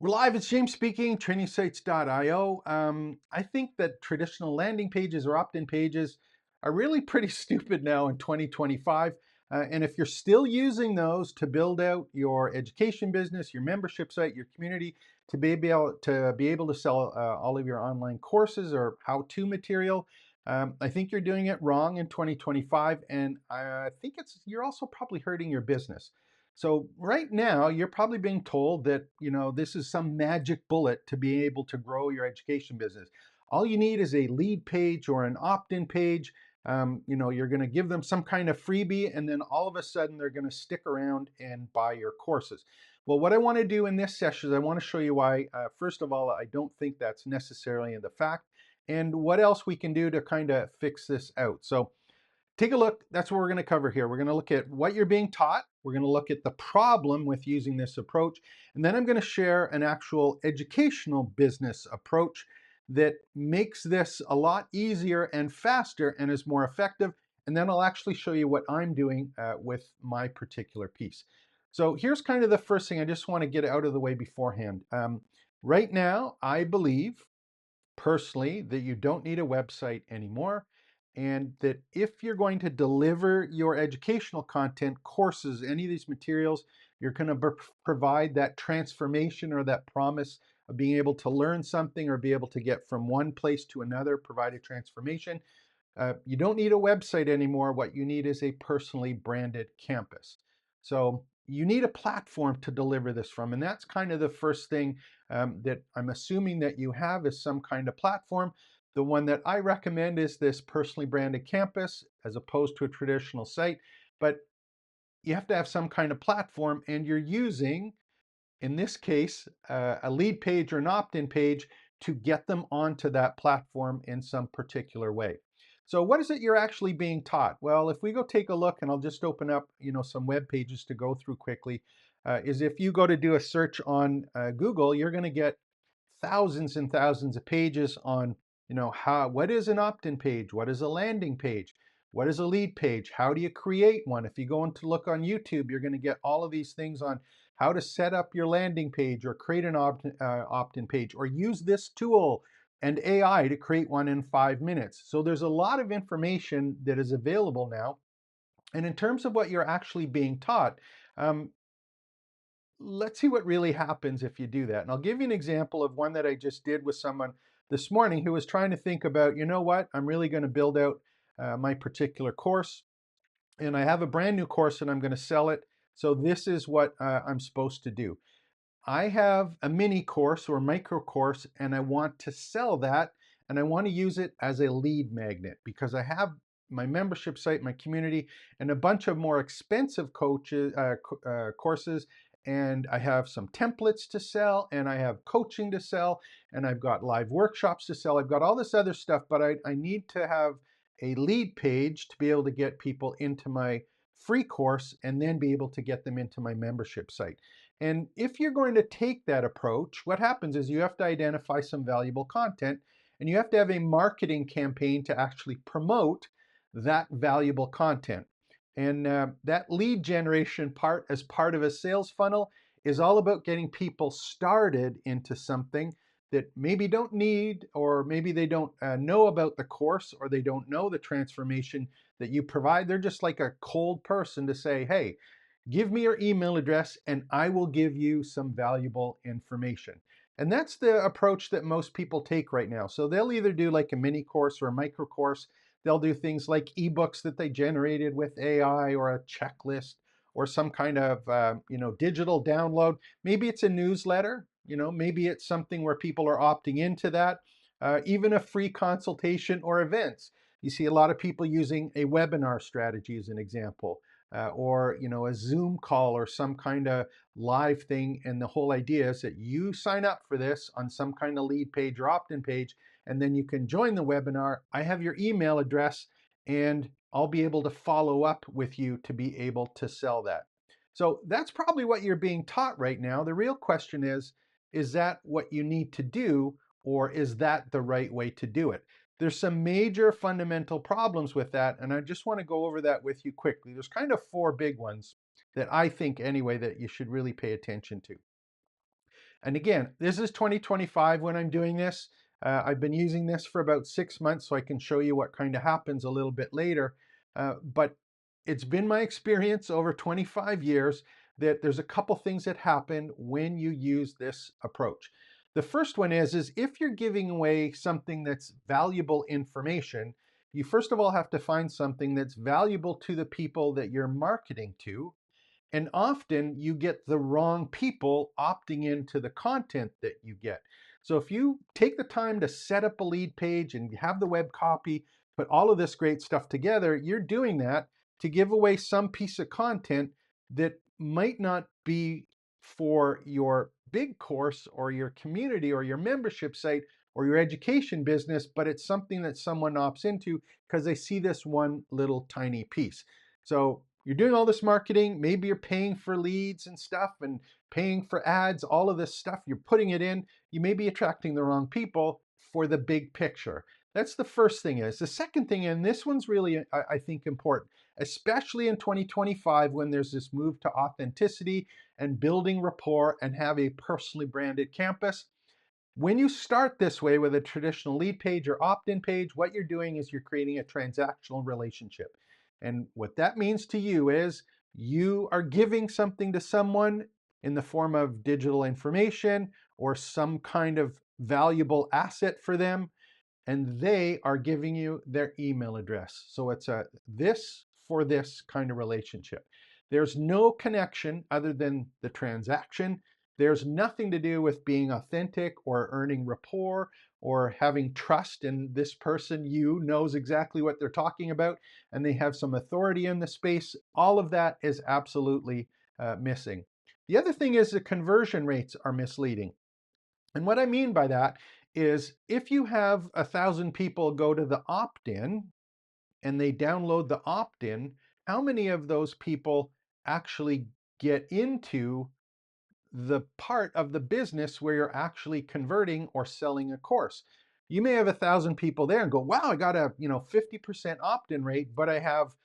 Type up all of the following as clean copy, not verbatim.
We're live. It's James speaking, trainingsites.io. I think that traditional landing pages or opt in pages are really pretty stupid now in 2025. And if you're still using those to build out your education business, your membership site, your community, to be able to sell all of your online courses or how-to material, I think you're doing it wrong in 2025. And I think you're also probably hurting your business. So right now, you're probably being told that, this is some magic bullet to be able to grow your education business. All you need is a lead page or an opt-in page. You're going to give them some kind of freebie, and then all of a sudden they're going to stick around and buy your courses. Well, what I want to do in this session is I want to show you why, first of all, I don't think that's necessarily the fact, and what else we can do to kind of fix this out. So take a look. That's what we're going to cover here. We're going to look at what you're being taught. We're going to look at the problem with using this approach. And then I'm going to share an actual educational business approach that makes this a lot easier and faster and is more effective. And then I'll actually show you what I'm doing with my particular piece. So here's kind of the first thing I just want to get out of the way beforehand. Right now, I believe personally that you don't need a website anymore, and that if you're going to deliver your educational content, courses, any of these materials, you're going to provide that transformation or that promise of being able to learn something or be able to get from one place to another, provide a transformation. You don't need a website anymore. What you need is a personally branded campus. So you need a platform to deliver this from. And that's kind of the first thing that I'm assuming that you have is some kind of platform. The one that I recommend is this personally branded campus as opposed to a traditional site. But you have to have some kind of platform, and you're using, in this case, a lead page or an opt-in page to get them onto that platform in some particular way. So what is it you're actually being taught? Well, if we go take a look, and I'll just open up, some web pages to go through quickly, is if you go to do a search on Google, you're going to get thousands and thousands of pages on, what is an opt-in page? What is a landing page? What is a lead page? How do you create one? If you go into look on YouTube, you're going to get all of these things on how to set up your landing page or create an opt-in page or use this tool and AI to create one in 5 minutes. So there's a lot of information that is available now. And in terms of what you're actually being taught, um, let's see what really happens if you do that. And I'll give you an example of one that I just did with someone this morning who was trying to think about, I'm really going to build out my particular course, and I have a brand new course and I'm going to sell it. So this is what I'm supposed to do. I have a mini course or micro course, and I want to sell that, and I want to use it as a lead magnet because I have my membership site, my community, and a bunch of more expensive courses, and I have some templates to sell, and I have coaching to sell, and I've got live workshops to sell. I've got all this other stuff, but I need to have a lead page to be able to get people into my free course and then be able to get them into my membership site. And if you're going to take that approach, what happens is you have to identify some valuable content, and you have to have a marketing campaign to actually promote that valuable content. And that lead generation part, as part of a sales funnel, is all about getting people started into something that maybe don't need, or maybe they don't know about the course, or they don't know the transformation that you provide. They're just like a cold person to say, hey, give me your email address and I will give you some valuable information. And that's the approach that most people take right now. So they'll either do like a mini course or a micro course. They'll do things like ebooks that they generated with AI, or a checklist, or some kind of digital download. Maybe it's a newsletter. Maybe it's something where people are opting into that. Even a free consultation or events. You see a lot of people using a webinar strategy as an example, or a Zoom call or some kind of live thing. And the whole idea is that you sign up for this on some kind of lead page or opt-in page, and then you can join the webinar. I have your email address, and I'll be able to follow up with you to be able to sell that. So that's probably what you're being taught right now. The real question is that what you need to do, or is that the right way to do it? There's some major fundamental problems with that, and I just want to go over that with you quickly. There's kind of four big ones that I think, anyway, that you should really pay attention to. And again, this is 2025 when I'm doing this. I've been using this for about 6 months, so I can show you what kind of happens a little bit later. But it's been my experience over 25 years that there's a couple things that happen when you use this approach. The first one is if you're giving away something that's valuable information, you first of all have to find something that's valuable to the people that you're marketing to. And often you get the wrong people opting into the content that you get. So if you take the time to set up a lead page and have the web copy, put all of this great stuff together, you're doing that to give away some piece of content that might not be for your big course or your community or your membership site or your education business, but it's something that someone opts into because they see this one little tiny piece. So you're doing all this marketing, maybe you're paying for leads and stuff and paying for ads, all of this stuff, you're putting it in, you may be attracting the wrong people for the big picture. That's the first thing is. The second thing, and this one's really, I think, important, especially in 2025 when there's this move to authenticity and building rapport and have a personally branded campus. When you start this way with a traditional lead page or opt-in page, what you're doing is you're creating a transactional relationship. And what that means to you is you are giving something to someone in the form of digital information or some kind of valuable asset for them, and they are giving you their email address. So it's a this for this kind of relationship. There's no connection other than the transaction. There's nothing to do with being authentic or earning rapport or having trust in this person. You knows exactly what they're talking about and they have some authority in the space. All of that is absolutely missing. The other thing is the conversion rates are misleading. And what I mean by that is if you have 1,000 people go to the opt-in and they download the opt-in, how many of those people actually get into the part of the business where you're actually converting or selling a course? You may have 1,000 people there and go, wow, I got a 50% opt-in rate, but I have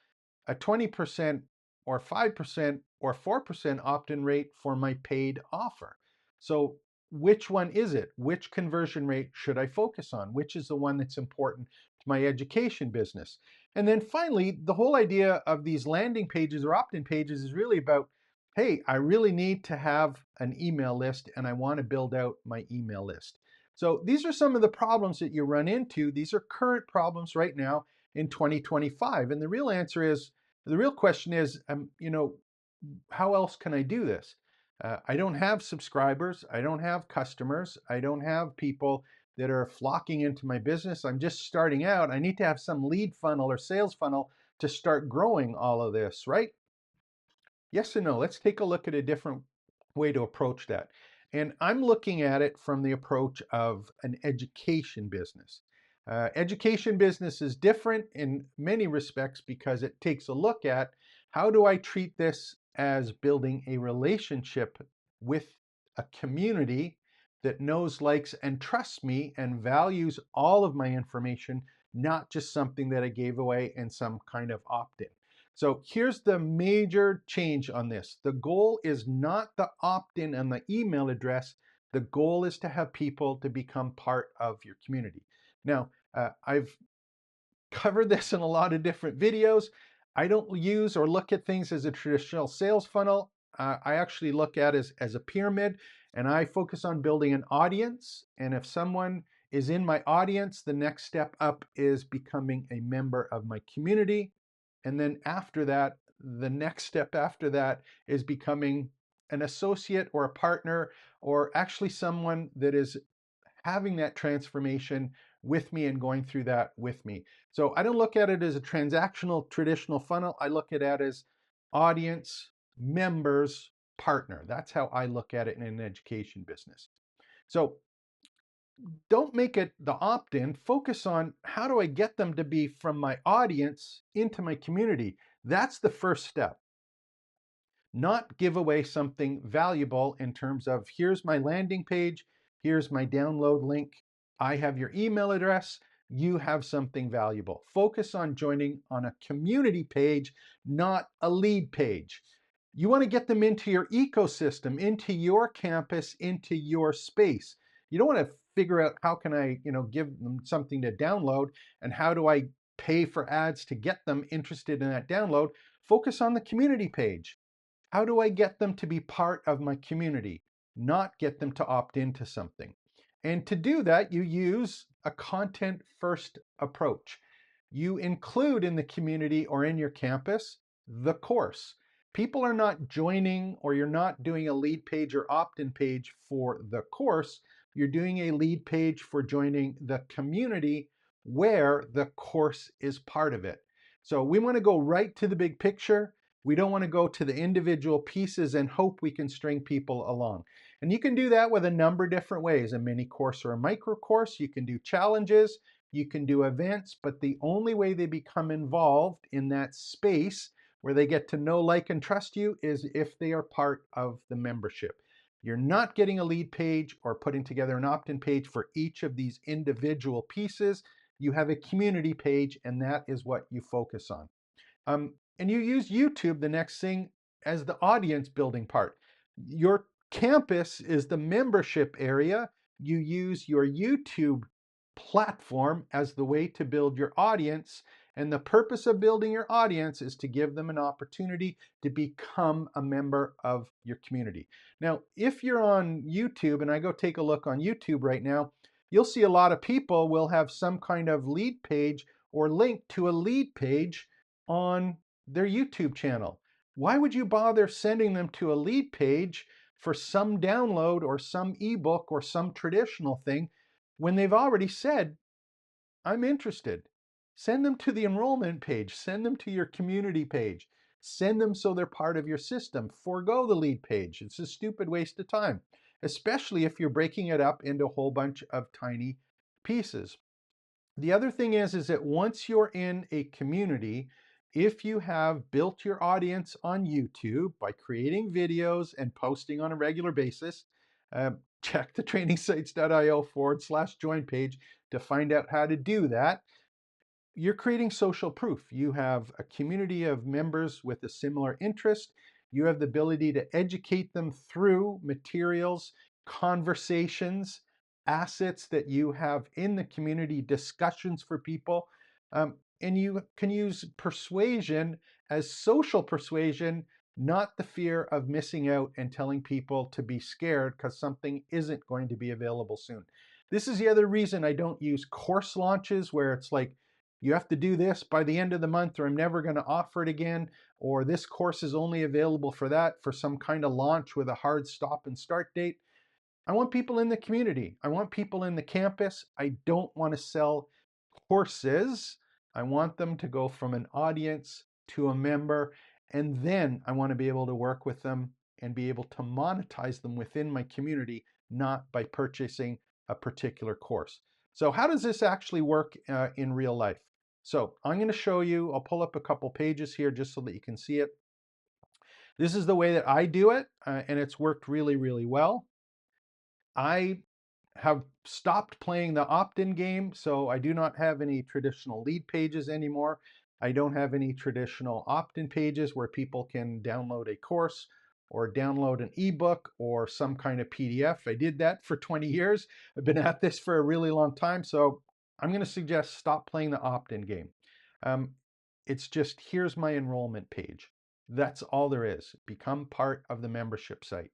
a 20% or 5% or 4% opt-in rate for my paid offer. So which one is it? Which conversion rate should I focus on? Which is the one that's important to my education business? And then finally, the whole idea of these landing pages or opt-in pages is really about, hey, I really need to have an email list and I want to build out my email list. So these are some of the problems that you run into. These are current problems right now in 2025. And the real answer is, the real question is, how else can I do this? I don't have subscribers. I don't have customers. I don't have people that are flocking into my business. I'm just starting out. I need to have some lead funnel or sales funnel to start growing all of this, right? Yes and no. Let's take a look at a different way to approach that. And I'm looking at it from the approach of an education business. Education business is different in many respects because it takes a look at how do I treat this as building a relationship with a community that knows, likes, and trusts me and values all of my information, not just something that I gave away in some kind of opt-in. So here's the major change on this. The goal is not the opt-in and the email address. The goal is to have people to become part of your community. Now, I've covered this in a lot of different videos. I don't use or look at things as a traditional sales funnel. I actually look at it as a pyramid, and I focus on building an audience. And if someone is in my audience, the next step up is becoming a member of my community. And then after that, the next step after that is becoming an associate or a partner, or actually someone that is having that transformation with me and going through that with me. So I don't look at it as a transactional traditional funnel. I look at it as audience, members, partner. That's how I look at it in an education business. So don't make it the opt-in. Focus on how do I get them to be from my audience into my community. That's the first step. Not give away something valuable in terms of here's my landing page, here's my download link, I have your email address, you have something valuable. Focus on joining on a community page, not a lead page. You want to get them into your ecosystem, into your campus, into your space. You don't want to figure out how can I, give them something to download and how do I pay for ads to get them interested in that download. Focus on the community page. How do I get them to be part of my community, not get them to opt into something? And to do that, you use a content first approach. You include in the community or in your campus the course. People are not joining, or you're not doing a lead page or opt in page for the course. You're doing a lead page for joining the community where the course is part of it. So we want to go right to the big picture. We don't want to go to the individual pieces and hope we can string people along. And you can do that with a number of different ways, a mini course or a micro course. You can do challenges, you can do events, but the only way they become involved in that space where they get to know, like, and trust you is if they are part of the membership. You're not getting a lead page or putting together an opt-in page for each of these individual pieces. You have a community page, and that is what you focus on. And you use YouTube, the next thing, as the audience building part. Your campus is the membership area. You use your YouTube platform as the way to build your audience. And the purpose of building your audience is to give them an opportunity to become a member of your community. Now, if you're on YouTube, and I go take a look on YouTube right now, you'll see a lot of people will have some kind of lead page or link to a lead page on their YouTube channel. Why would you bother sending them to a lead page for some download or some ebook or some traditional thing when they've already said, I'm interested? Send them to the enrollment page, send them to your community page, send them so they're part of your system. Forgo the lead page. It's a stupid waste of time, especially if you're breaking it up into a whole bunch of tiny pieces. The other thing is that once you're in a community, if you have built your audience on YouTube by creating videos and posting on a regular basis, check the trainingsites.io/join page to find out how to do that. You're creating social proof. You have a community of members with a similar interest. You have the ability to educate them through materials, conversations, assets that you have in the community, discussions for people. And you can use persuasion as social persuasion, not the fear of missing out and telling people to be scared because something isn't going to be available soon. This is the other reason I don't use course launches where it's like, you have to do this by the end of the month or I'm never going to offer it again, or this course is only available for that, for some kind of launch with a hard stop and start date. I want people in the community. I want people in the campus. I don't want to sell courses. I want them to go from an audience to a member, and then I want to be able to work with them and be able to monetize them within my community, not by purchasing a particular course. So how does this actually work in real life? So I'm going to show you, I'll pull up a couple pages here just so that you can see it. This is the way that I do it, and it's worked really, really well. I have stopped playing the opt-in game, so I do not have any traditional lead pages anymore. I don't have any traditional opt-in pages where people can download a course or download an ebook or some kind of PDF. I did that for 20 years. I've been at this for a really long time, so I'm going to suggest stop playing the opt-in game. Um, it's just, here's my enrollment page. That's all there is. Become part of the membership site.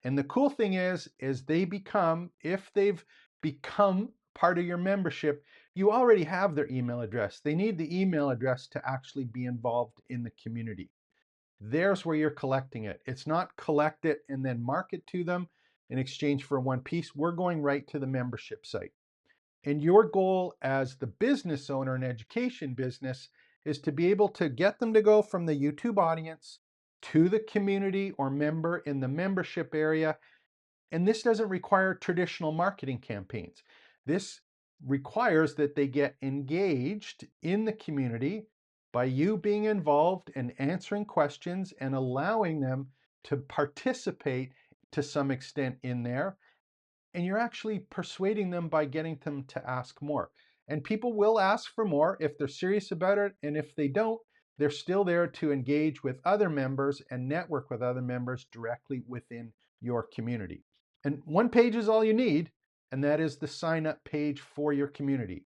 And the cool thing is they become, if they've become part of your membership, you already have their email address. They need the email address to actually be involved in the community. There's where you're collecting it. It's not collect it and then market to them in exchange for one piece. We're going right to the membership site. And your goal as the business owner, an education business, is to be able to get them to go from the YouTube audience to the community or member in the membership area. And this doesn't require traditional marketing campaigns. This requires that they get engaged in the community by you being involved and answering questions and allowing them to participate to some extent in there. And you're actually persuading them by getting them to ask more. And people will ask for more if they're serious about it. And if they don't, they're still there to engage with other members and network with other members directly within your community. And one page is all you need, and that is the sign up page for your community,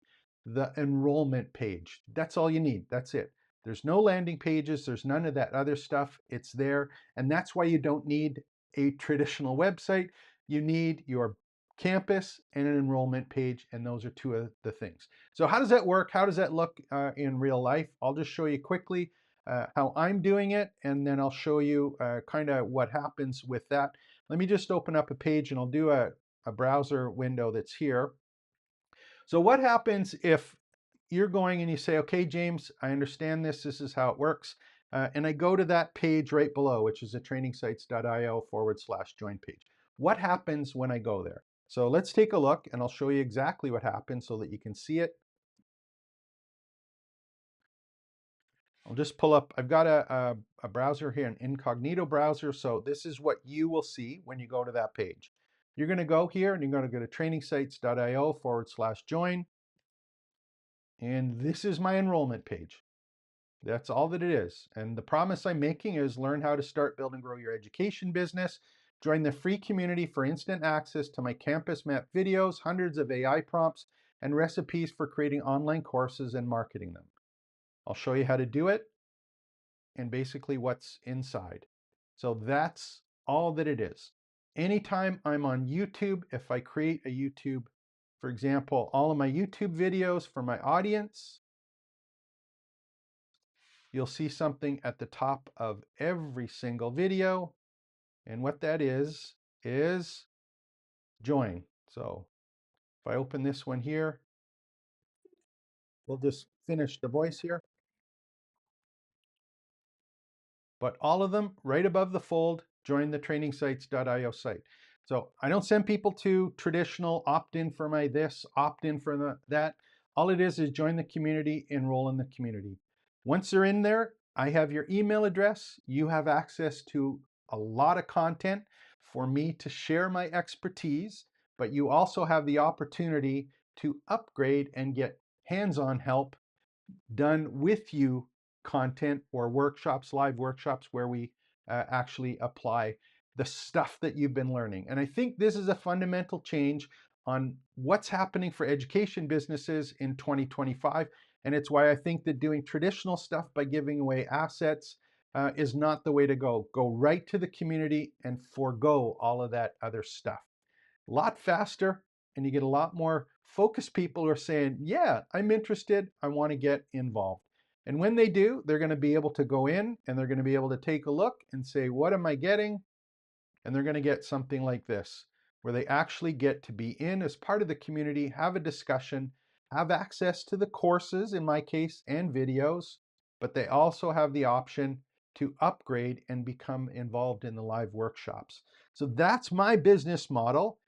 the enrollment page. That's all you need. That's it. There's no landing pages. There's none of that other stuff. It's there. And that's why you don't need a traditional website. You need your campus and an enrollment page, and those are two of the things. So how does that work? How does that look in real life? I'll just show you quickly how I'm doing it, and then I'll show you kind of what happens with that. Let me just open up a page, and I'll do a browser window that's here. So what happens if you're going and you say, okay, James, I understand this. This is how it works. And I go to that page right below, which is a trainingsites.io/join page. What happens when I go there? So let's take a look, and I'll show you exactly what happens so that you can see it. I'll just pull up, I've got a browser here, an incognito browser. So this is what you will see when you go to that page. You're going to go here and you're going to go to trainingsites.io/join. And this is my enrollment page. That's all that it is. And the promise I'm making is learn how to start, build, and grow your education business. Join the free community for instant access to my campus map videos, hundreds of AI prompts, and recipes for creating online courses and marketing them. I'll show you how to do it and basically what's inside. So that's all that it is. Anytime I'm on YouTube, if I create a YouTube, for example, all of my YouTube videos for my audience, you'll see something at the top of every single video. And what that is join. So if I open this one here, we'll just finish the voice here. But all of them right above the fold, join the trainingsites.io site. So I don't send people to traditional opt-in for my this, opt-in for that. All it is join the community, enroll in the community. Once they're in there, I have your email address. You have access to a lot of content for me to share my expertise, but you also have the opportunity to upgrade and get hands-on help done with you, content or workshops, live workshops where we actually apply the stuff that you've been learning. And I think this is a fundamental change on what's happening for education businesses in 2025. And it's why I think that doing traditional stuff by giving away assets is not the way to go. Go right to the community and forego all of that other stuff. A lot faster, and you get a lot more focused people who are saying, yeah, I'm interested, I want to get involved. And when they do, they're going to be able to go in and they're going to be able to take a look and say, what am I getting? And they're going to get something like this, where they actually get to be in as part of the community, have a discussion, have access to the courses, in my case, and videos, but they also have the option to upgrade and become involved in the live workshops. So that's my business model.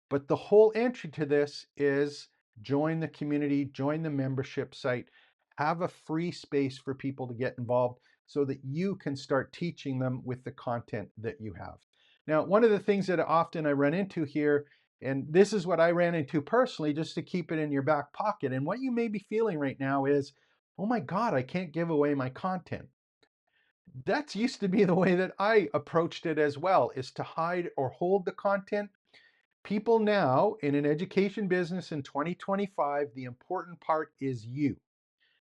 But the whole entry to this is join the community, join the membership site, have a free space for people to get involved so that you can start teaching them with the content that you have. Now, one of the things that often I run into here, and this is what I ran into personally, just to keep it in your back pocket, and what you may be feeling right now is, oh my God, I can't give away my content. That's used to be the way that I approached it as well, is to hide or hold the content. People now in an education business in 2025, the important part is you.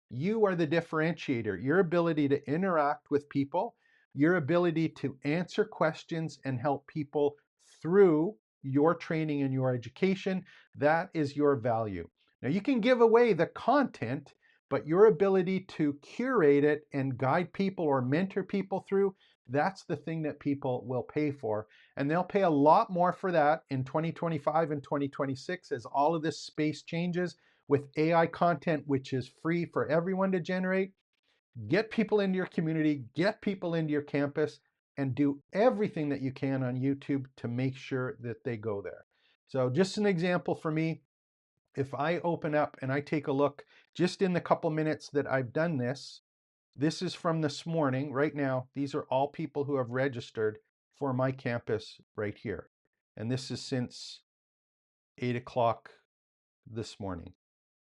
You are the differentiator, your ability to interact with people, your ability to answer questions and help people through your training and your education. That is your value. Now, you can give away the content, but your ability to curate it and guide people or mentor people through, that's the thing that people will pay for. And they'll pay a lot more for that in 2025 and 2026 as all of this space changes with AI content, which is free for everyone to generate. Get people into your community, get people into your campus, and do everything that you can on YouTube to make sure that they go there. So just an example for me, if I open up and I take a look just in the couple minutes that I've done this, this is from this morning. Right now, these are all people who have registered for my campus right here. And this is since 8 o'clock this morning.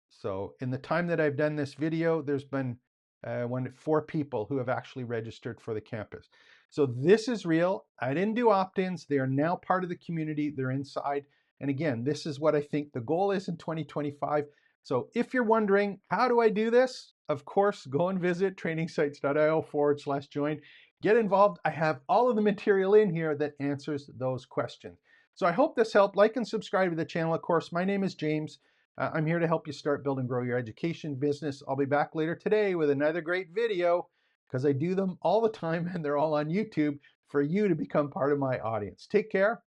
So in the time that I've done this video, there's been 4 people who have actually registered for the campus. So this is real. I didn't do opt-ins. They are now part of the community. They're inside. And again, this is what I think the goal is in 2025. So if you're wondering, how do I do this? Of course, go and visit trainingsites.io/join. Get involved. I have all of the material in here that answers those questions. So I hope this helped. Like and subscribe to the channel. Of course, my name is James. I'm here to help you start, build, and grow your education business. I'll be back later today with another great video because I do them all the time and they're all on YouTube for you to become part of my audience. Take care.